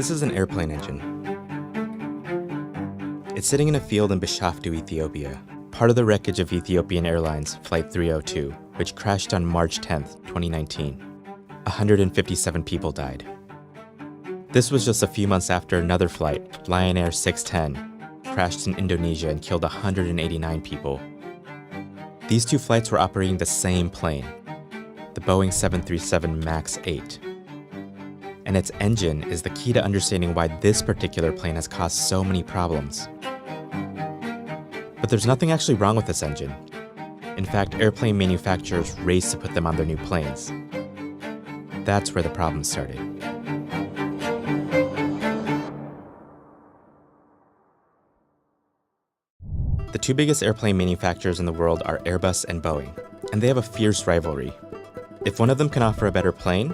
This is an airplane engine. It's sitting in a field in Bishoftu, Ethiopia, part of the wreckage of Ethiopian Airlines Flight 302, which crashed on March 10, 2019. 157 people died. This was just a few months after another flight, Lion Air 610, crashed in Indonesia and killed 189 people. These two flights were operating the same plane, the Boeing 737 MAX 8. And its engine is the key to understanding why this particular plane has caused so many problems. But there's nothing actually wrong with this engine. In fact, airplane manufacturers raced to put them on their new planes. That's where the problem started. The two biggest airplane manufacturers in the world are Airbus and Boeing, and they have a fierce rivalry. If one of them can offer a better plane,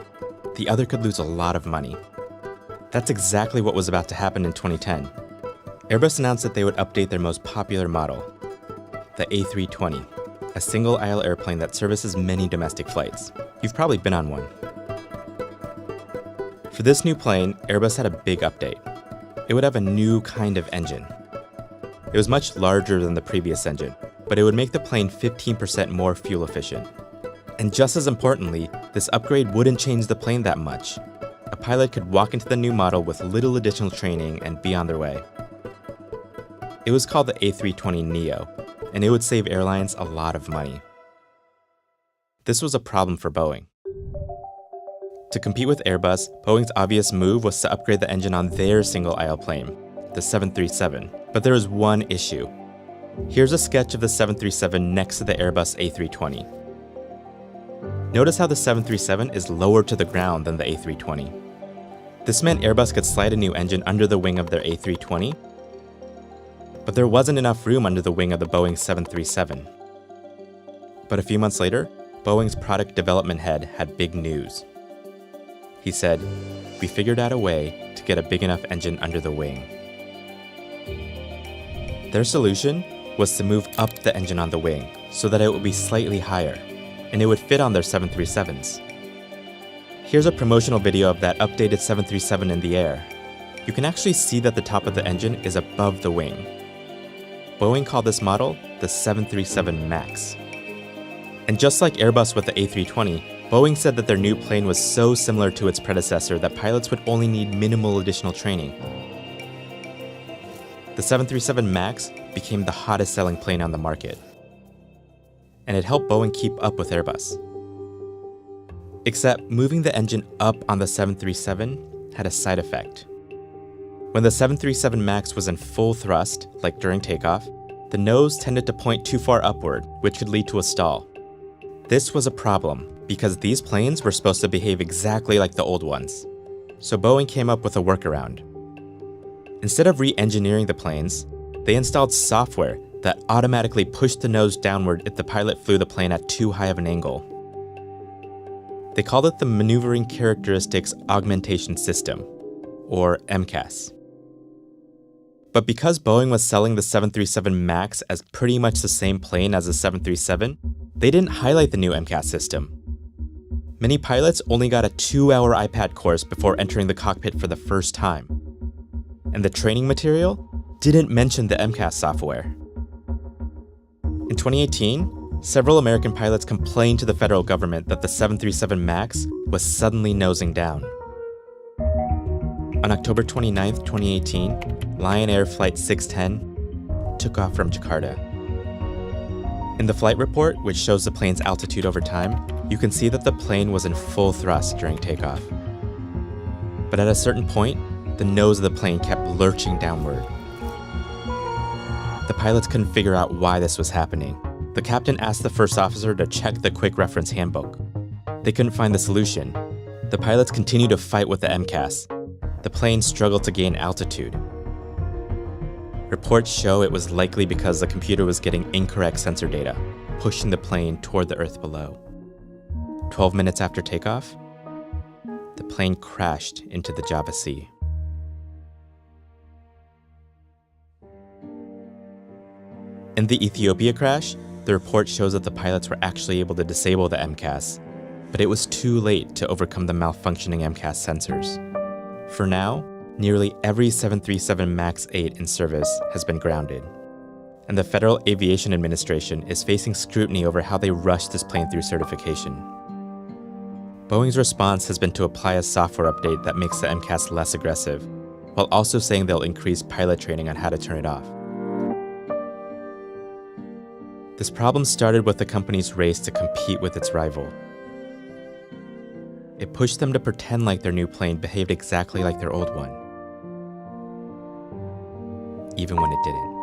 the other could lose a lot of money. That's exactly what was about to happen in 2010. Airbus announced that they would update their most popular model, the A320, a single-aisle airplane that services many domestic flights. You've probably been on one. For this new plane, Airbus had a big update. It would have a new kind of engine. It was much larger than the previous engine, but it would make the plane 15% more fuel efficient. And just as importantly, this upgrade wouldn't change the plane that much. A pilot could walk into the new model with little additional training and be on their way. It was called the A320neo, and it would save airlines a lot of money. This was a problem for Boeing. To compete with Airbus, Boeing's obvious move was to upgrade the engine on their single-aisle plane, the 737. But there was one issue. Here's a sketch of the 737 next to the Airbus A320. Notice how the 737 is lower to the ground than the A320. This meant Airbus could slide a new engine under the wing of their A320, but there wasn't enough room under the wing of the Boeing 737. But a few months later, Boeing's product development head had big news. He said, "We figured out a way to get a big enough engine under the wing." Their solution was to move up the engine on the wing so that it would be slightly higher, and it would fit on their 737s. Here's a promotional video of that updated 737 in the air. You can actually see that the top of the engine is above the wing. Boeing called this model the 737 MAX. And just like Airbus with the A320, Boeing said that their new plane was so similar to its predecessor that pilots would only need minimal additional training. The 737 MAX became the hottest selling plane on the market, and it helped Boeing keep up with Airbus. Except moving the engine up on the 737 had a side effect. When the 737 MAX was in full thrust, like during takeoff, the nose tended to point too far upward, which could lead to a stall. This was a problem because these planes were supposed to behave exactly like the old ones. So Boeing came up with a workaround. Instead of re-engineering the planes, they installed software that automatically pushed the nose downward if the pilot flew the plane at too high of an angle. They called it the Maneuvering Characteristics Augmentation System, or MCAS. But because Boeing was selling the 737 MAX as pretty much the same plane as the 737, they didn't highlight the new MCAS system. Many pilots only got a 2-hour iPad course before entering the cockpit for the first time. And the training material didn't mention the MCAS software. In 2018, several American pilots complained to the federal government that the 737 MAX was suddenly nosing down. On October 29, 2018, Lion Air Flight 610 took off from Jakarta. In the flight report, which shows the plane's altitude over time, you can see that the plane was in full thrust during takeoff. But at a certain point, the nose of the plane kept lurching downward. The pilots couldn't figure out why this was happening. The captain asked the first officer to check the quick reference handbook. They couldn't find the solution. The pilots continued to fight with the MCAS. The plane struggled to gain altitude. Reports show it was likely because the computer was getting incorrect sensor data, pushing the plane toward the earth below. 12 minutes after takeoff, the plane crashed into the Java Sea. In the Ethiopia crash, the report shows that the pilots were actually able to disable the MCAS, but it was too late to overcome the malfunctioning MCAS sensors. For now, Nearly every 737 MAX 8 in service has been grounded, and the Federal Aviation Administration is facing scrutiny over how they rushed this plane through certification. Boeing's response has been to apply a software update that makes the MCAS less aggressive, while also saying they'll increase pilot training on how to turn it off. This problem started with the company's race to compete with its rival. It pushed them to pretend like their new plane behaved exactly like their old one, even when it didn't.